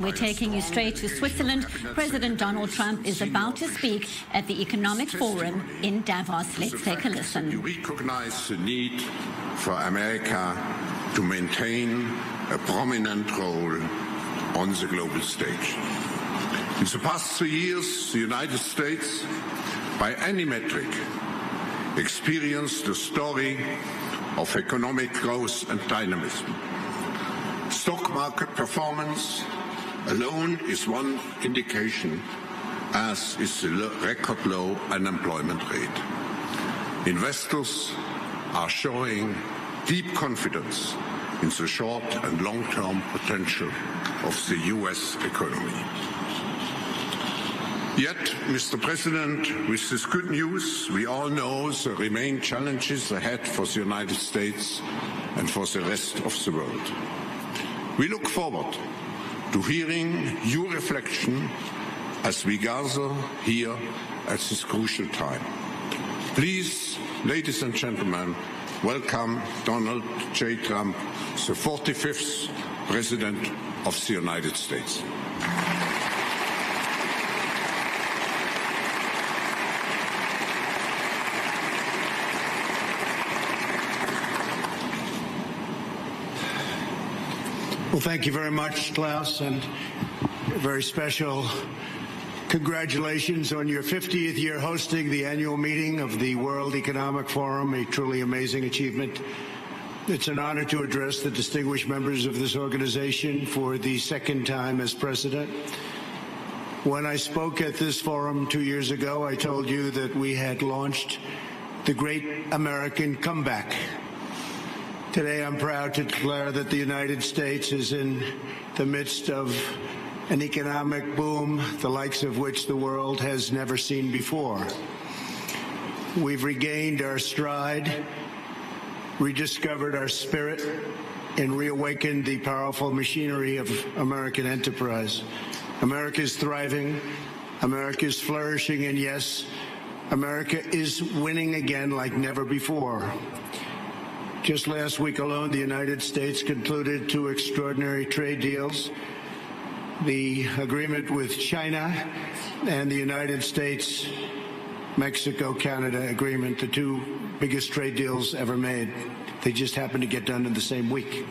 We're taking you straight to Switzerland. President Donald Trump is about to speak at the Economic Forum in Davos. Let's take a listen. You recognize the need for America to maintain a prominent role on the global stage. In the past 3 years, the United States, by any metric, experienced a story of economic growth and dynamism. Stock market performance alone is one indication, as is the record low unemployment rate. Investors are showing deep confidence in the short and long-term potential of the U.S. economy. Yet, Mr. President, with this good news, we all know there remain challenges ahead for the United States and for the rest of the world. We look forward to hearing your reflection as we gather here at this crucial time. Please, ladies and gentlemen, welcome Donald J. Trump, the 45th President of the United States. Well, thank you very much, Klaus, and a very special congratulations on your 50th year hosting the annual meeting of the World Economic Forum, a truly amazing achievement. It's an honor to address the distinguished members of this organization for the second time as president. When I spoke at this forum 2 years ago, I told you that we had launched the Great American Comeback. Today, I'm proud to declare that the United States is in the midst of an economic boom, the likes of which the world has never seen before. We've regained our stride, rediscovered our spirit, and reawakened the powerful machinery of American enterprise. America is thriving, America is flourishing, and yes, America is winning again like never before. Just last week alone, the United States concluded 2 extraordinary trade deals, the agreement with China and the United States, Mexico-Canada agreement, the 2 biggest trade deals ever made. They just happened to get done in the same week.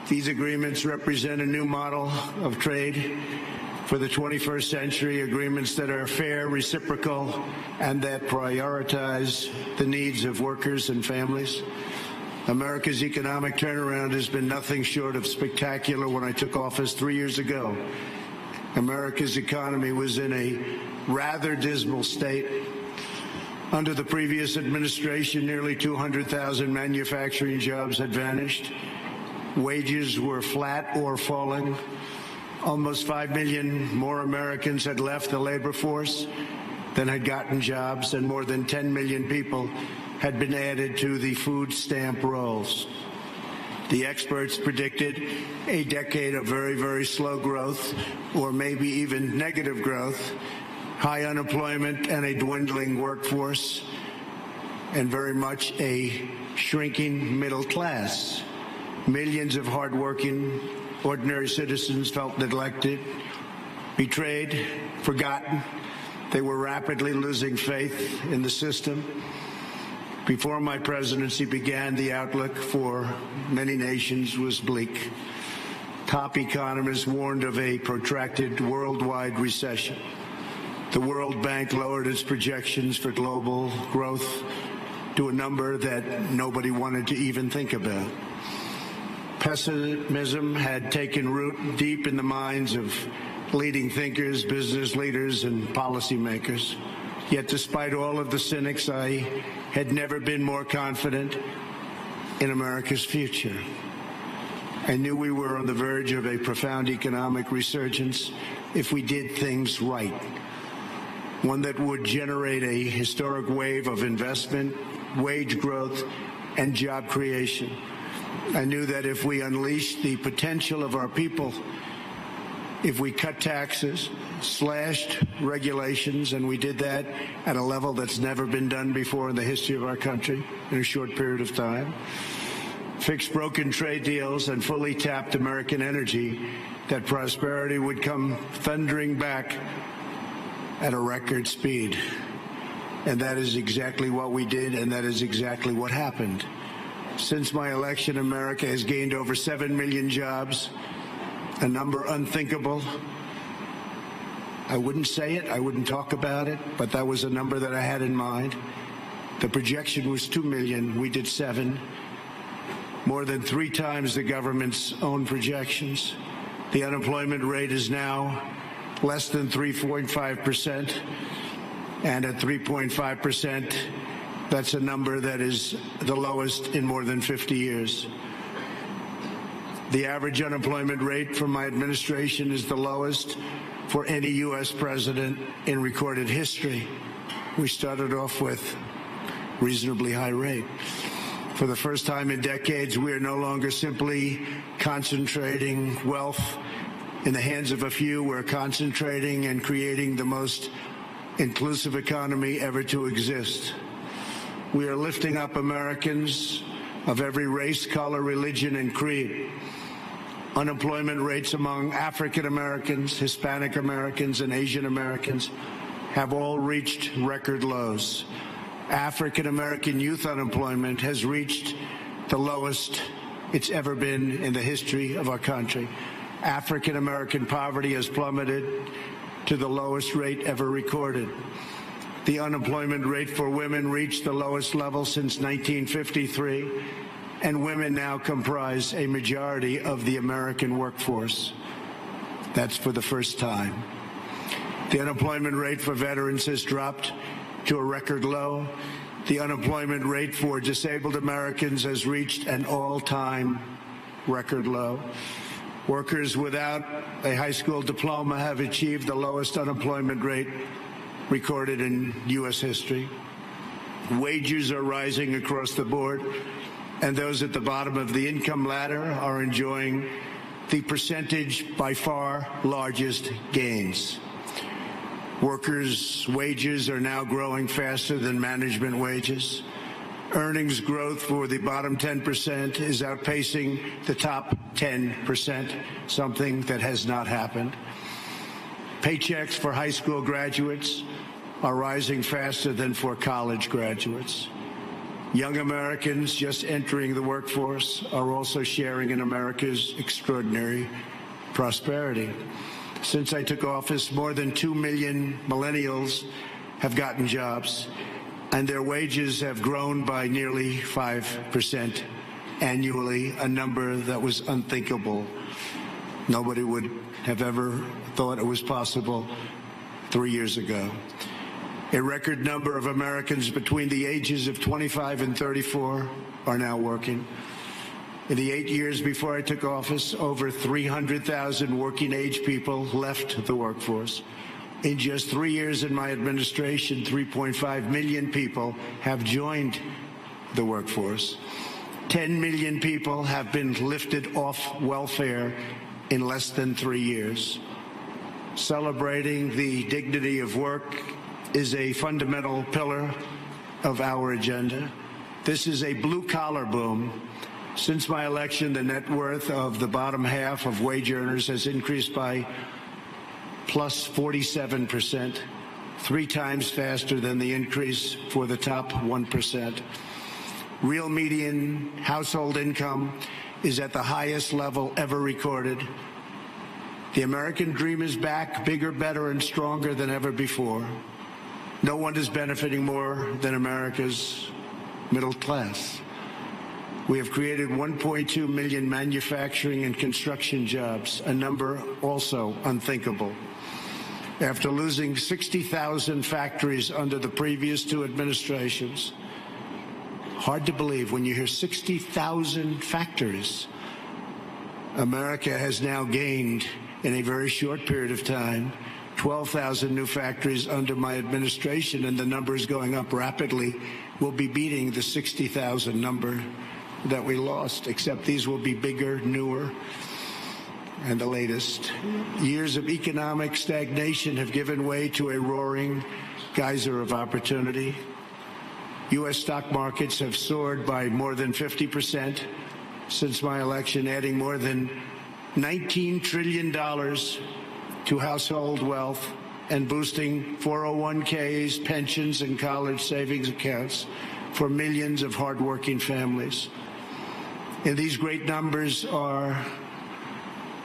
These agreements represent a new model of trade for the 21st century, agreements that are fair, reciprocal, and that prioritize the needs of workers and families. America's economic turnaround has been nothing short of spectacular. When I took office 3 years ago, America's economy was in a rather dismal state. Under the previous administration, nearly 200,000 manufacturing jobs had vanished. Wages were flat or falling. Almost 5 million more Americans had left the labor force than had gotten jobs, and more than 10 million people had been added to the food stamp rolls. The experts predicted a decade of very, very slow growth, or maybe even negative growth, high unemployment and a dwindling workforce, and very much a shrinking middle class. Millions of hardworking, ordinary citizens felt neglected, betrayed, forgotten. They were rapidly losing faith in the system. Before my presidency began, the outlook for many nations was bleak. Top economists warned of a protracted worldwide recession. The World Bank lowered its projections for global growth to a number that nobody wanted to even think about. Pessimism had taken root deep in the minds of leading thinkers, business leaders, and policymakers. Yet despite all of the cynics, I had never been more confident in America's future. I knew we were on the verge of a profound economic resurgence if we did things right. One that would generate a historic wave of investment, wage growth, and job creation. I knew that if we unleashed the potential of our people, if we cut taxes, slashed regulations, and we did that at a level that's never been done before in the history of our country in a short period of time, fixed broken trade deals, and fully tapped American energy, that prosperity would come thundering back at a record speed. And that is exactly what we did, and that is exactly what happened. Since my election, America has gained over 7 million jobs, a number unthinkable. I wouldn't say it, I wouldn't talk about it, but that was a number that I had in mind. The projection was 2 million, we did 7. More than 3 times the government's own projections. The unemployment rate is now less than 3.5%, and at 3.5%, that's a number that is the lowest in more than 50 years. The average unemployment rate for my administration is the lowest for any U.S. president in recorded history. We started off with a reasonably high rate. For the first time in decades, we are no longer simply concentrating wealth in the hands of a few. We're concentrating and creating the most inclusive economy ever to exist. We are lifting up Americans of every race, color, religion, and creed. Unemployment rates among African Americans, Hispanic Americans, and Asian Americans have all reached record lows. African American youth unemployment has reached the lowest it's ever been in the history of our country. African American poverty has plummeted to the lowest rate ever recorded. The unemployment rate for women reached the lowest level since 1953, and women now comprise a majority of the American workforce. That's for the first time. The unemployment rate for veterans has dropped to a record low. The unemployment rate for disabled Americans has reached an all-time record low. Workers without a high school diploma have achieved the lowest unemployment rate recorded in U.S. history. Wages are rising across the board, and those at the bottom of the income ladder are enjoying the percentage by far largest gains. Workers' wages are now growing faster than management wages. Earnings growth for the bottom 10% is outpacing the top 10%, something that has not happened. Paychecks for high school graduates are rising faster than for college graduates. Young Americans just entering the workforce are also sharing in America's extraordinary prosperity. Since I took office, more than 2 million millennials have gotten jobs, and their wages have grown by nearly 5% annually, a number that was unthinkable. Nobody would have ever thought it was possible 3 years ago. A record number of Americans between the ages of 25 and 34 are now working. In the 8 years before I took office, over 300,000 working-age people left the workforce. In just 3 years in my administration, 3.5 million people have joined the workforce. 10 million people have been lifted off welfare in less than 3 years. Celebrating the dignity of work is a fundamental pillar of our agenda. This is a blue-collar boom. Since my election, the net worth of the bottom half of wage earners has increased by plus 47%, 3 times faster than the increase for the top 1%. Real median household income is at the highest level ever recorded. The American dream is back, bigger, better, and stronger than ever before. No one is benefiting more than America's middle class. We have created 1.2 million manufacturing and construction jobs, a number also unthinkable. After losing 60,000 factories under the previous 2 administrations, hard to believe when you hear 60,000 factories. America has now gained, in a very short period of time, 12,000 new factories under my administration, and the number is going up rapidly. We'll be beating the 60,000 number that we lost, except these will be bigger, newer, and the latest. Years of economic stagnation have given way to a roaring geyser of opportunity. U.S. stock markets have soared by more than 50% since my election, adding more than $19 trillion to household wealth and boosting 401ks, pensions, and college savings accounts for millions of hardworking families. And these great numbers are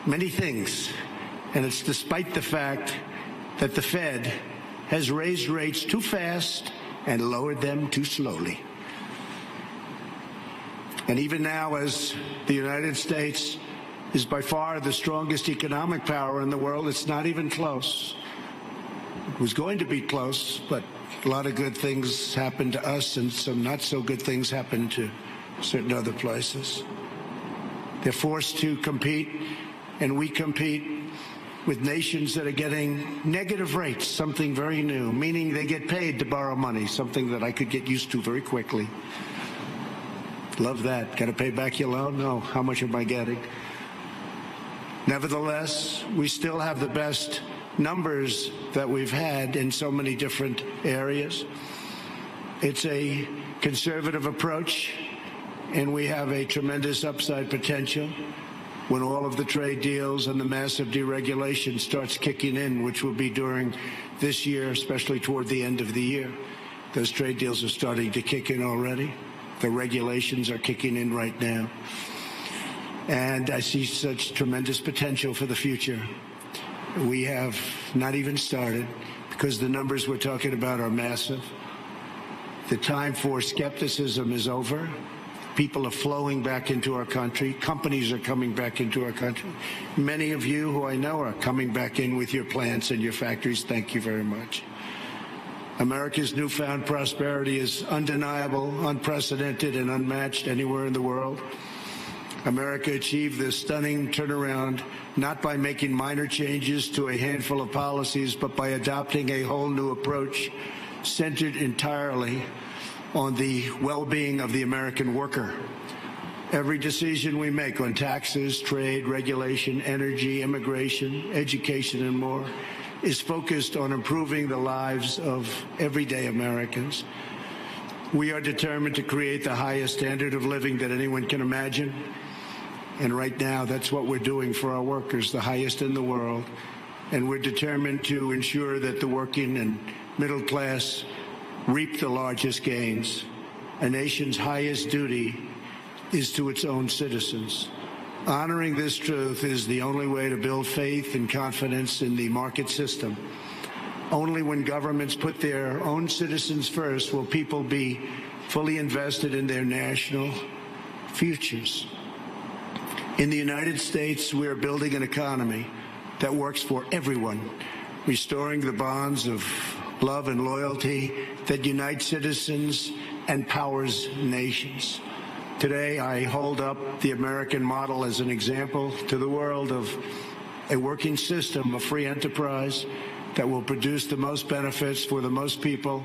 many things, and it's despite the fact that the Fed has raised rates too fast and lowered them too slowly. And even now, as the United States is by far the strongest economic power in the world, it's not even close. It was going to be close, but a lot of good things happened to us and some not so good things happened to certain other places. They're forced to compete, and we compete with nations that are getting negative rates, something very new, meaning they get paid to borrow money, something that I could get used to very quickly. Love that. Got to pay back your loan? No. How much am I getting? Nevertheless, we still have the best numbers that we've had in so many different areas. It's a conservative approach, and we have a tremendous upside potential when all of the trade deals and the massive deregulation starts kicking in, which will be during this year, especially toward the end of the year. Those trade deals are starting to kick in already. The regulations are kicking in right now. And I see such tremendous potential for the future. We have not even started because the numbers we're talking about are massive. The time for skepticism is over. People are flowing back into our country. Companies are coming back into our country. Many of you who I know are coming back in with your plants and your factories. Thank you very much. America's newfound prosperity is undeniable, unprecedented, and unmatched anywhere in the world. America achieved this stunning turnaround not by making minor changes to a handful of policies, but by adopting a whole new approach centered entirely on the well-being of the American worker. Every decision we make on taxes, trade, regulation, energy, immigration, education, and more is focused on improving the lives of everyday Americans. We are determined to create the highest standard of living that anyone can imagine. And right now, that's what we're doing for our workers, the highest in the world. And we're determined to ensure that the working and middle class reap the largest gains. A nation's highest duty is to its own citizens. Honoring this truth is the only way to build faith and confidence in the market system. Only when governments put their own citizens first will people be fully invested in their national futures. In the United States, we are building an economy that works for everyone, restoring the bonds of love and loyalty that unite citizens and powers nations. Today, I hold up the American model as an example to the world of a working system of free enterprise that will produce the most benefits for the most people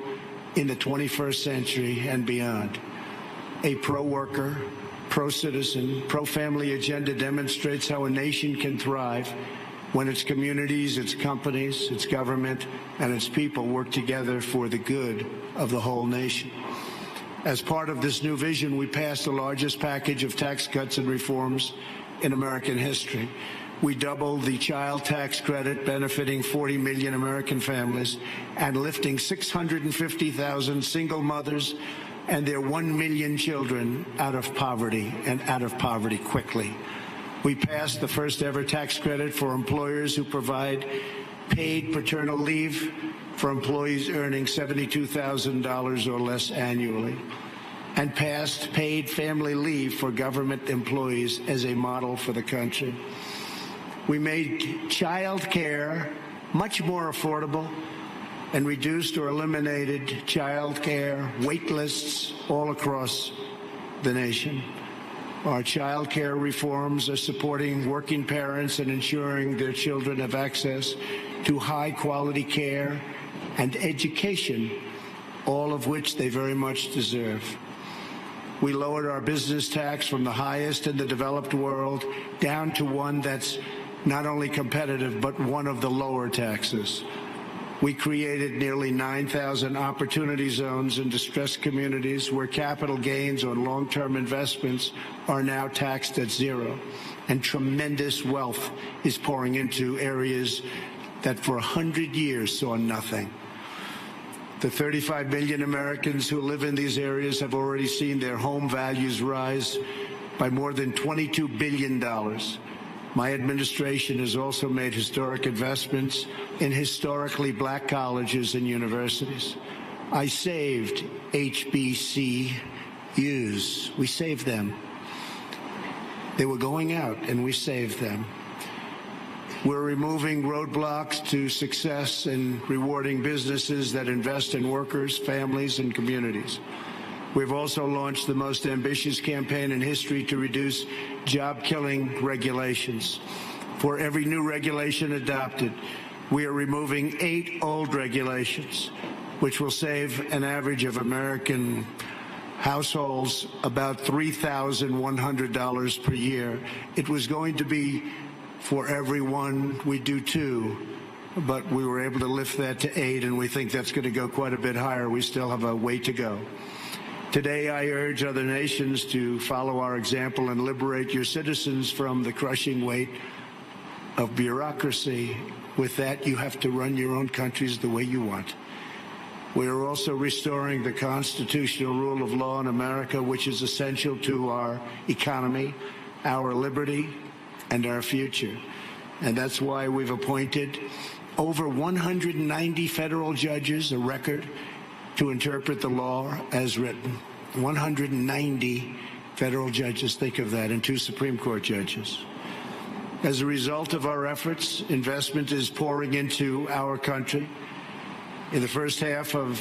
in the 21st century and beyond. A pro-worker, pro-citizen, pro-family agenda demonstrates how a nation can thrive when its communities, its companies, its government, and its people work together for the good of the whole nation. As part of this new vision, we passed the largest package of tax cuts and reforms in American history. We doubled the child tax credit, benefiting 40 million American families and lifting 650,000 single mothers and their 1 million children out of poverty, and out of poverty quickly. We passed the first ever tax credit for employers who provide paid paternal leave for employees earning $72,000 or less annually, and passed paid family leave for government employees as a model for the country. We made child care much more affordable and reduced or eliminated child care wait lists all across the nation. Our child care reforms are supporting working parents and ensuring their children have access to high-quality care and education, all of which they very much deserve. We lowered our business tax from the highest in the developed world down to one that's not only competitive, but one of the lower taxes. We created nearly 9,000 opportunity zones in distressed communities where capital gains on long-term investments are now taxed at zero. and tremendous wealth is pouring into areas that for 100 years saw nothing. The 35 million Americans who live in these areas have already seen their home values rise by more than $22 billion. My administration has also made historic investments in historically black colleges and universities. I saved HBCUs. We saved them. They were going out, and we saved them. We're removing roadblocks to success and rewarding businesses that invest in workers, families, and communities. We've also launched the most ambitious campaign in history to reduce job-killing regulations. For every new regulation adopted, we are removing 8 old regulations, which will save an average of American households about $3,100 per year. It was going to be for everyone. We do 2, but we were able to lift that to 8, and we think that's going to go quite a bit higher. We still have a way to go. Today, I urge other nations to follow our example and liberate your citizens from the crushing weight of bureaucracy. With that, you have to run your own countries the way you want. We are also restoring the constitutional rule of law in America, which is essential to our economy, our liberty, and our future. And that's why we've appointed over 190 federal judges, a record, to interpret the law as written. 190 federal judges, think of that, and 2 Supreme Court judges. As a result of our efforts, investment is pouring into our country. In the first half of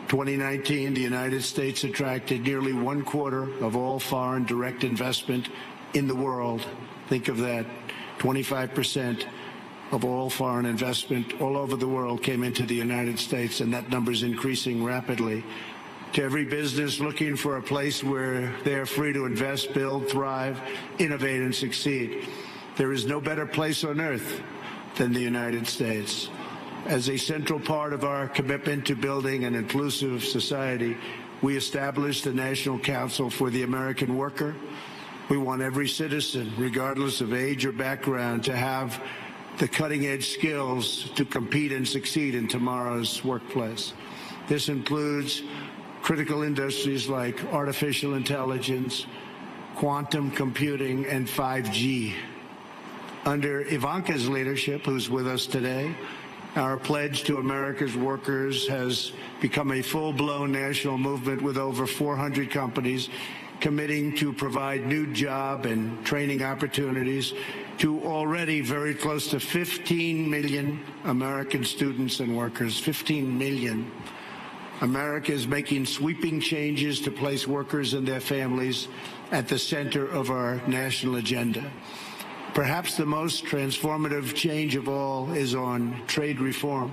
2019, the United States attracted nearly 1/4 of all foreign direct investment in the world. Think of that, 25% of all foreign investment all over the world came into the United States, and that number is increasing rapidly. To every business looking for a place where they are free to invest, build, thrive, innovate, and succeed, there is no better place on earth than the United States. As a central part of our commitment to building an inclusive society, we established the National Council for the American Worker. We want every citizen, regardless of age or background, to have the cutting-edge skills to compete and succeed in tomorrow's workplace. This includes critical industries like artificial intelligence, quantum computing, and 5G. Under Ivanka's leadership, who's with us today, our pledge to America's workers has become a full-blown national movement with over 400 companies committing to provide new job and training opportunities to already very close to 15 million American students and workers. 15 million. America is making sweeping changes to place workers and their families at the center of our national agenda. Perhaps the most transformative change of all is on trade reform,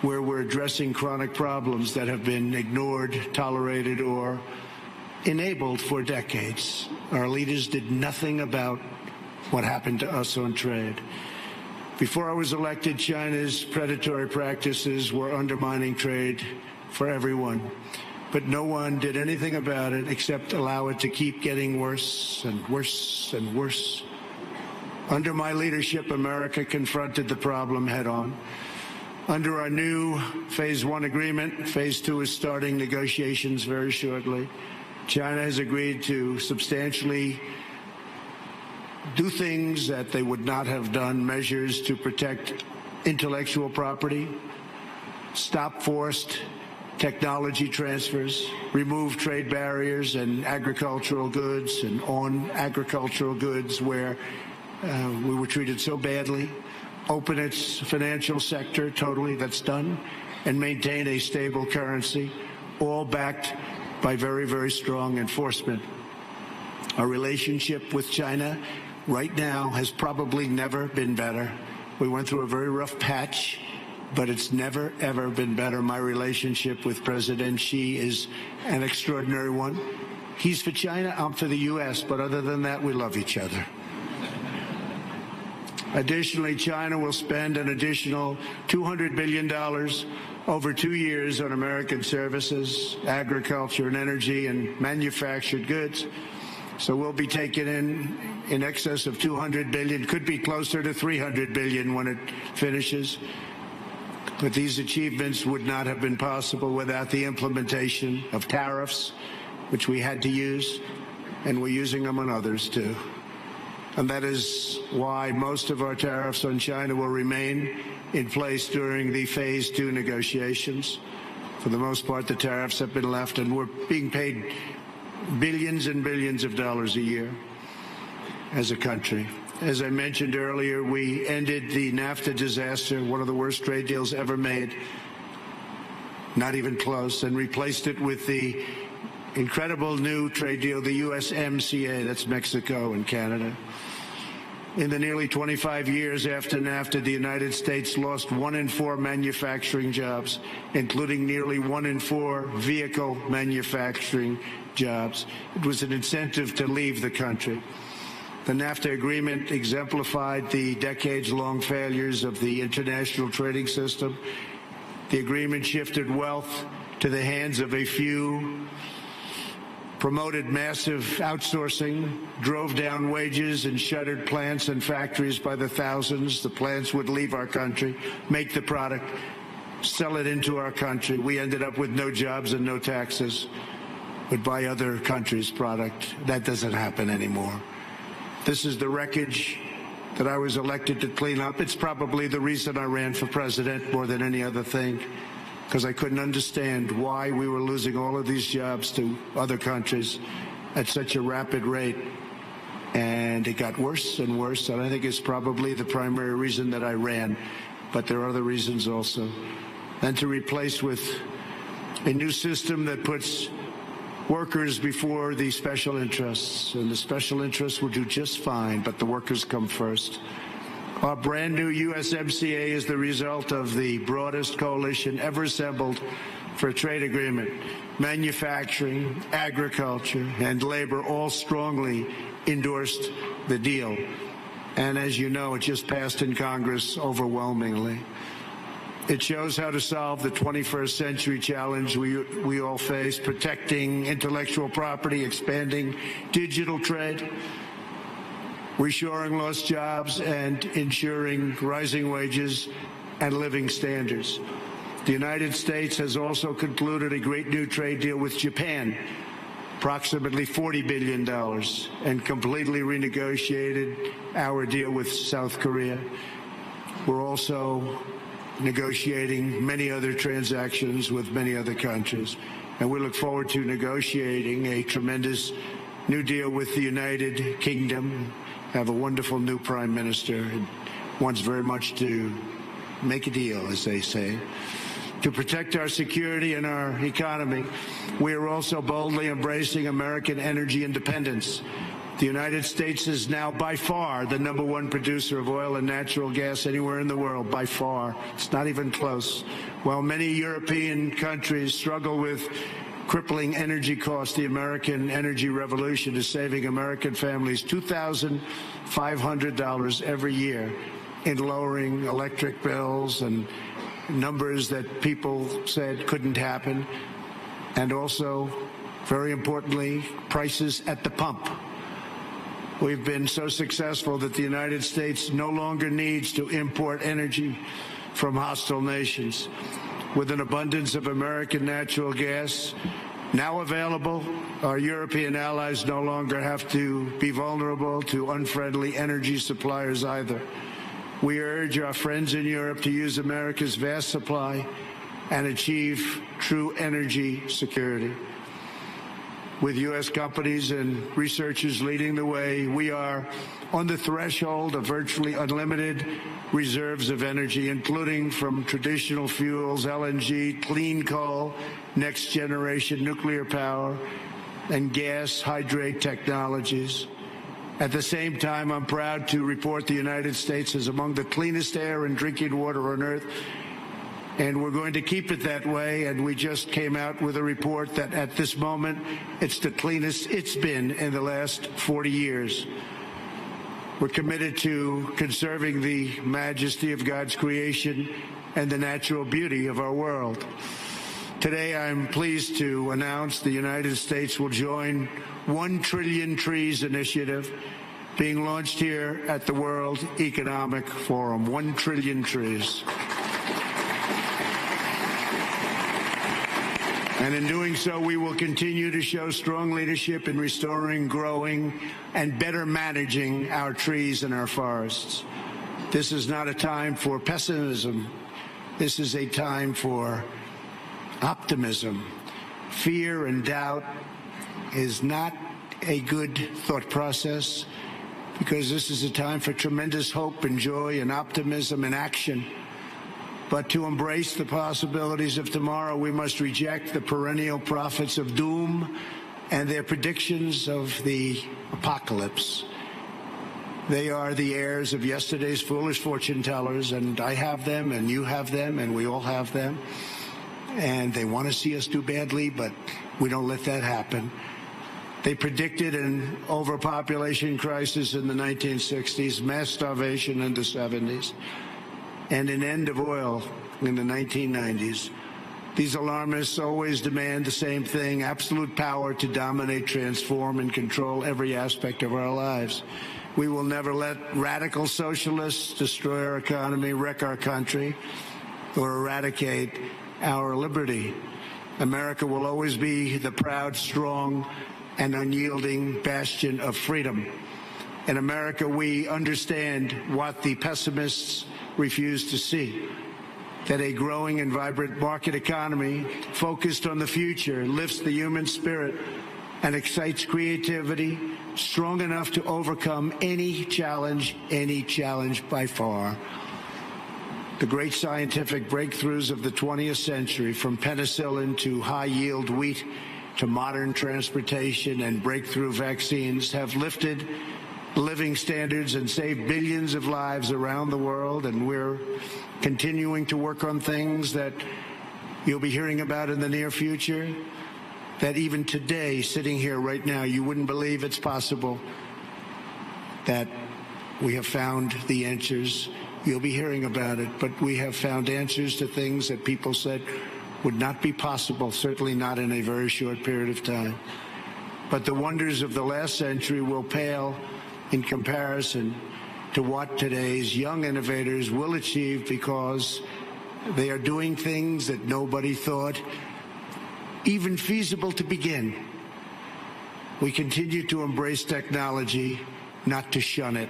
where we're addressing chronic problems that have been ignored, tolerated, or enabled for decades. Our leaders did nothing about what happened to us on trade. Before I was elected, China's predatory practices were undermining trade for everyone, but no one did anything about it except allow it to keep getting worse and worse and worse. Under my leadership, America confronted the problem head-on. Under our new Phase 1 agreement, Phase 2 is starting negotiations very shortly. China has agreed to substantially do things that they would not have done, measures to protect intellectual property, stop forced technology transfers, remove trade barriers and agricultural goods and on agricultural goods where we were treated so badly, open its financial sector totally, that's done, and maintain a stable currency, all backed by very, very strong enforcement. Our relationship with China right now has probably never been better. We went through a very rough patch, but it's never, ever been better. My relationship with President Xi is an extraordinary one. He's for China, I'm for the U.S., but other than that, we love each other. Additionally, China will spend an additional $200 billion over 2 years on American services, agriculture and energy, and manufactured goods. So we'll be taking in excess of $200 billion, could be closer to $300 billion when it finishes. But these achievements would not have been possible without the implementation of tariffs, which we had to use, and we're using them on others too. And that is why most of our tariffs on China will remain in place during the Phase 2 negotiations. For the most part, the tariffs have been left, and we're being paid billions and billions of dollars a year as a country. As I mentioned earlier, we ended the NAFTA disaster, one of the worst trade deals ever made, not even close, and replaced it with the incredible new trade deal, the USMCA, that's Mexico and Canada. In the nearly 25 years after NAFTA, the United States lost 1 in 4 manufacturing jobs, including nearly 1 in 4 vehicle manufacturing jobs. It was an incentive to leave the country. The NAFTA agreement exemplified the decades-long failures of the international trading system. The agreement shifted wealth to the hands of a few, promoted massive outsourcing, drove down wages, and shuttered plants and factories by the thousands. The plants would leave our country, make the product, sell it into our country. We ended up with no jobs and no taxes, would buy other countries' product. That doesn't happen anymore. This is the wreckage that I was elected to clean up. It's probably the reason I ran for president more than any other thing, because I couldn't understand why we were losing all of these jobs to other countries at such a rapid rate. And it got worse and worse, and I think it's probably the primary reason that I ran. But there are other reasons also. And to replace with a new system that puts workers before the special interests, and the special interests will do just fine, but the workers come first. Our brand new USMCA is the result of the broadest coalition ever assembled for a trade agreement. Manufacturing, agriculture, and labor all strongly endorsed the deal. And as you know, it just passed in Congress overwhelmingly. It shows how to solve the 21st century challenge we all face, protecting intellectual property, expanding digital trade, reshoring lost jobs, and ensuring rising wages and living standards. The United States has also concluded a great new trade deal with Japan, approximately $40 billion, and completely renegotiated our deal with South Korea. We're also negotiating many other transactions with many other countries, and we look forward to negotiating a tremendous new deal with the United Kingdom. Have a wonderful new prime minister and wants very much to make a deal, as they say. To protect our security and our economy, we are also boldly embracing American energy independence. The United States is now by far the #1 producer of oil and natural gas anywhere in the world, by far. It's not even close. While many European countries struggle with crippling energy costs, the American energy revolution is saving American families $2,500 every year in lowering electric bills, and numbers that people said couldn't happen. And also, very importantly, prices at the pump. We've been so successful that the United States no longer needs to import energy from hostile nations. With an abundance of American natural gas now available, our European allies no longer have to be vulnerable to unfriendly energy suppliers either. We urge our friends in Europe to use America's vast supply and achieve true energy security. With U.S. companies and researchers leading the way, we are on the threshold of virtually unlimited reserves of energy, including from traditional fuels, LNG, clean coal, next-generation nuclear power, and gas hydrate technologies. At the same time, I'm proud to report the United States is among the cleanest air and drinking water on Earth, and we're going to keep it that way. And we just came out with a report that at this moment, it's the cleanest it's been in the last 40 years. We're committed to conserving the majesty of God's creation and the natural beauty of our world. Today, I'm pleased to announce the United States will join 1 Trillion Trees initiative being launched here at the World Economic Forum. 1 trillion trees. And in doing so, we will continue to show strong leadership in restoring, growing, and better managing our trees and our forests. This is not a time for pessimism. This is a time for optimism. Fear and doubt is not a good thought process, because this is a time for tremendous hope and joy and optimism and action. But to embrace the possibilities of tomorrow, we must reject the perennial prophets of doom and their predictions of the apocalypse. They are the heirs of yesterday's foolish fortune tellers, and I have them, and you have them, and we all have them. And they want to see us do badly, but we don't let that happen. They predicted an overpopulation crisis in the 1960s, mass starvation in the 70s, and an end of oil in the 1990s. These alarmists always demand the same thing: absolute power to dominate, transform, and control every aspect of our lives. We will never let radical socialists destroy our economy, wreck our country, or eradicate our liberty. America will always be the proud, strong, and unyielding bastion of freedom. In America, we understand what the pessimists refuse to see: that a growing and vibrant market economy focused on the future lifts the human spirit and excites creativity, strong enough to overcome any challenge by far. The great scientific breakthroughs of the 20th century, from penicillin to high-yield wheat to modern transportation and breakthrough vaccines, have lifted living standards and saved billions of lives around the world, and we're continuing to work on things that you'll be hearing about in the near future, that even today, sitting here right now, you wouldn't believe it's possible, that we have found the answers. You'll be hearing about it, but we have found answers to things that people said would not be possible, certainly not in a very short period of time. But the wonders of the last century will pale in comparison to what today's young innovators will achieve, because they are doing things that nobody thought even feasible to begin. We continue to embrace technology, not to shun it.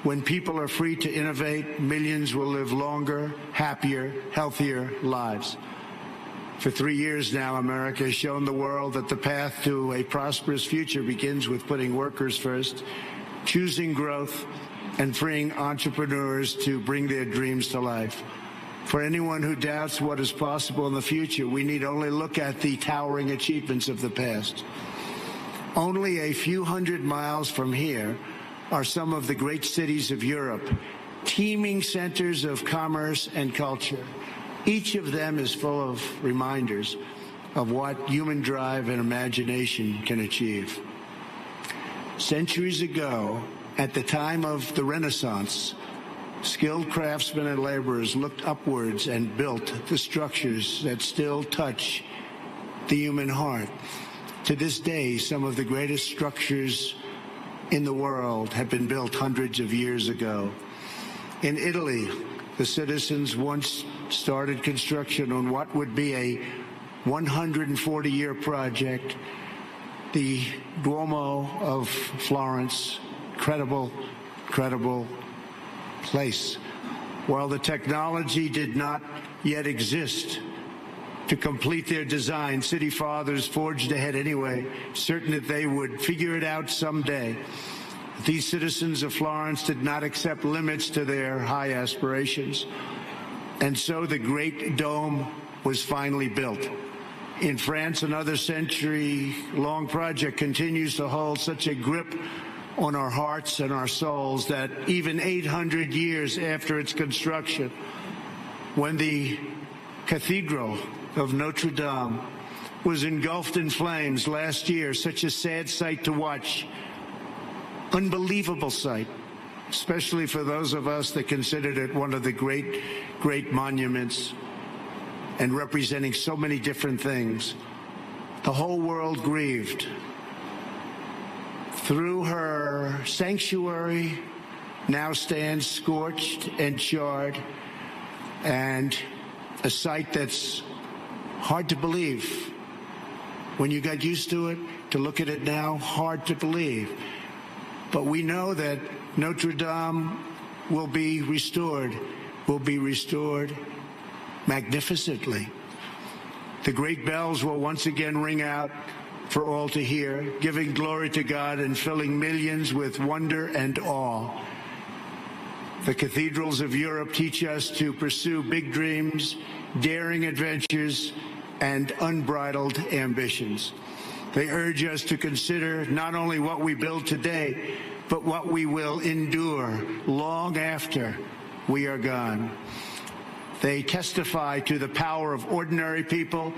When people are free to innovate, millions will live longer, happier, healthier lives. For 3 years now, America has shown the world that the path to a prosperous future begins with putting workers first, choosing growth, and freeing entrepreneurs to bring their dreams to life. For anyone who doubts what is possible in the future, we need only look at the towering achievements of the past. Only a few hundred miles from here are some of the great cities of Europe, teeming centers of commerce and culture. Each of them is full of reminders of what human drive and imagination can achieve. Centuries ago, at the time of the Renaissance, skilled craftsmen and laborers looked upwards and built the structures that still touch the human heart. To this day, some of the greatest structures in the world have been built hundreds of years ago. In Italy, the citizens once started construction on what would be a 140-year project, the Duomo of Florence. Incredible place. While the technology did not yet exist to complete their design, city fathers forged ahead anyway, certain that they would figure it out someday. These citizens of Florence did not accept limits to their high aspirations, and so the Great Dome was finally built. In France, another century-long project continues to hold such a grip on our hearts and our souls that even 800 years after its construction, when the Cathedral of Notre Dame was engulfed in flames last year, such a sad sight to watch, unbelievable sight, especially for those of us that considered it one of the great monuments. and representing so many different things. The whole world grieved. Through her sanctuary now stands scorched and charred, and a sight that's hard to believe. When you got used to it, to look at it now, hard to believe. But we know that Notre Dame will be restored magnificently. The great bells will once again ring out for all to hear, giving glory to God and filling millions with wonder and awe. The cathedrals of Europe teach us to pursue big dreams, daring adventures, and unbridled ambitions. They urge us to consider not only what we build today, but what we will endure long after we are gone. They testify to the power of ordinary people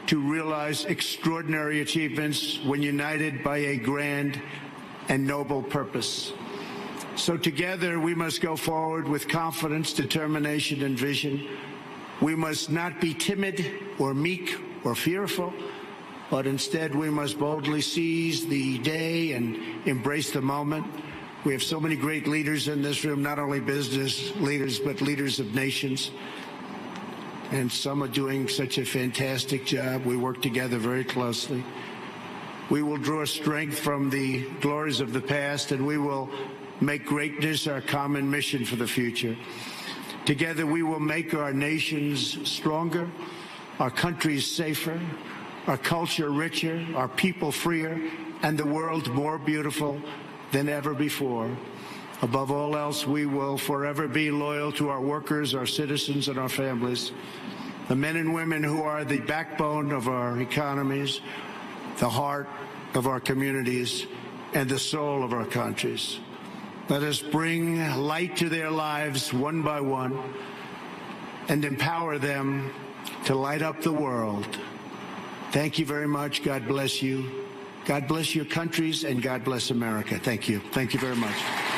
to realize extraordinary achievements when united by a grand and noble purpose. So together we must go forward with confidence, determination, and vision. We must not be timid or meek or fearful, but instead we must boldly seize the day and embrace the moment. We have so many great leaders in this room, not only business leaders, but leaders of nations. And some are doing such a fantastic job. We work together very closely. We will draw strength from the glories of the past, and we will make greatness our common mission for the future. Together we will make our nations stronger, our countries safer, our culture richer, our people freer, and the world more beautiful than ever before. Above all else, we will forever be loyal to our workers, our citizens, and our families, the men and women who are the backbone of our economies, the heart of our communities, and the soul of our countries. Let us bring light to their lives one by one and empower them to light up the world. Thank you very much. God bless you. God bless your countries, and God bless America. Thank you. Thank you very much.